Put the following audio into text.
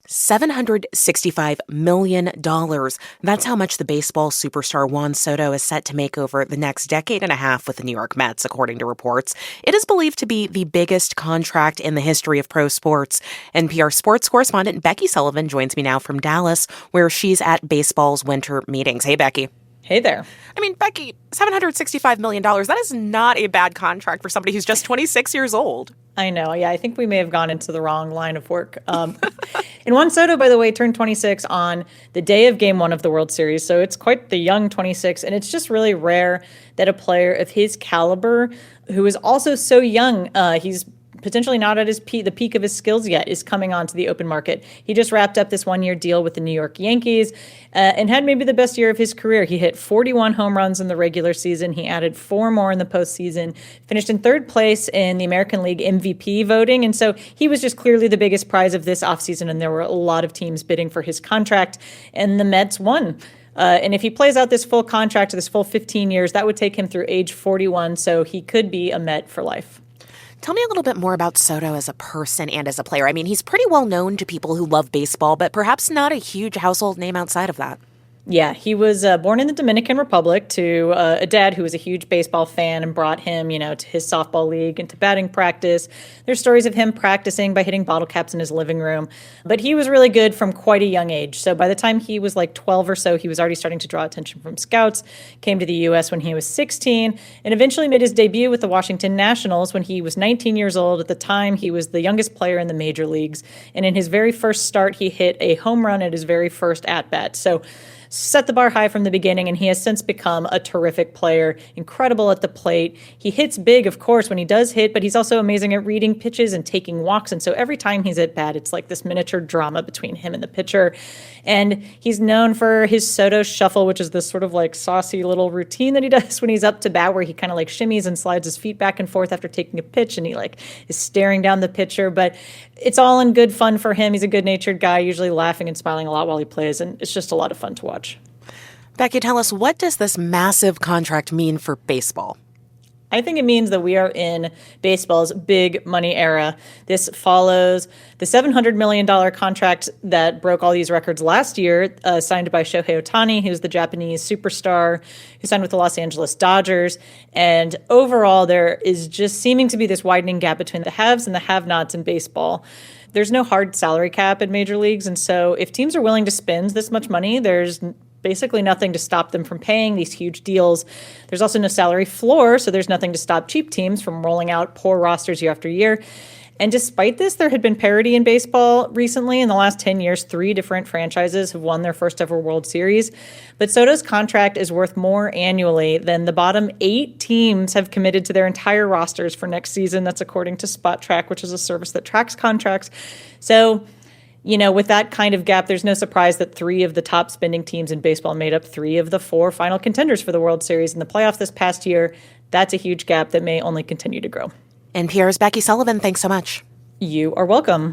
$765 million. That's how much the baseball superstar Juan Soto is set to make over the next decade and a half with the New York Mets, according to reports. It is believed to be the biggest contract in the history of pro sports. NPR sports correspondent Becky Sullivan joins me now from Dallas, where she's at baseball's winter meetings. Hey, Becky. Hey there. I mean, Becky, $765 million, that is not a bad contract for somebody who's just 26 years old. I know. Yeah, I think we may have gone into the wrong line of work. And Juan Soto, by the way, turned 26 on the day of Game 1 of the World Series. So it's quite the young 26. And it's just really rare that a player of his caliber, who is also so young, he's potentially not at the peak of his skills yet, is coming onto the open market. He just wrapped up this one-year deal with the New York Yankees and had maybe the best year of his career. He hit 41 home runs in the regular season. He added 4 more in the postseason, finished in 3rd place in the American League MVP voting. And so he was just clearly the biggest prize of this offseason, and there were a lot of teams bidding for his contract, and the Mets won. And if he plays out this full contract, this full 15 years, that would take him through age 41, so he could be a Met for life. Tell me a little bit more about Soto as a person and as a player. I mean, he's pretty well known to people who love baseball, but perhaps not a huge household name outside of that. Yeah, he was born in the Dominican Republic to a dad who was a huge baseball fan and brought him, to his softball league and to batting practice. There's stories of him practicing by hitting bottle caps in his living room. But he was really good from quite a young age. So by the time he was like 12 or so, he was already starting to draw attention from scouts, came to the U.S. when he was 16, and eventually made his debut with the Washington Nationals when he was 19 years old. At the time, he was the youngest player in the major leagues. And in his very first start, he hit a home run at his very first at-bat. So set the bar high from the beginning, and he has since become a terrific player, incredible at the plate. He hits big, of course, when he does hit, but he's also amazing at reading pitches and taking walks. And so every time he's at bat, it's like this miniature drama between him and the pitcher. And he's known for his Soto shuffle, which is this sort of like saucy little routine that he does when he's up to bat, where he kind of like shimmies and slides his feet back and forth after taking a pitch, and he like is staring down the pitcher. But it's all in good fun for him. He's a good-natured guy, usually laughing and smiling a lot while he plays, and it's just a lot of fun to watch. Becky, tell us, what does this massive contract mean for baseball? I think it means that we are in baseball's big money era. This follows the $700 million contract that broke all these records last year, signed by Shohei Ohtani, who's the Japanese superstar who signed with the Los Angeles Dodgers. And overall, there is just seeming to be this widening gap between the haves and the have-nots in baseball. There's no hard salary cap in major leagues, and so if teams are willing to spend this much money, there's basically nothing to stop them from paying these huge deals. There's also no salary floor, so there's nothing to stop cheap teams from rolling out poor rosters year after year. And despite this, there had been parity in baseball recently. In the last 10 years, 3 different franchises have won their first ever World Series. But Soto's contract is worth more annually than the bottom 8 teams have committed to their entire rosters for next season. That's according to Spot Track, which is a service that tracks contracts. So, with that kind of gap, there's no surprise that 3 of the top spending teams in baseball made up 3 of the 4 final contenders for the World Series in the playoffs this past year. That's a huge gap that may only continue to grow. NPR's Becky Sullivan, thanks so much. You are welcome.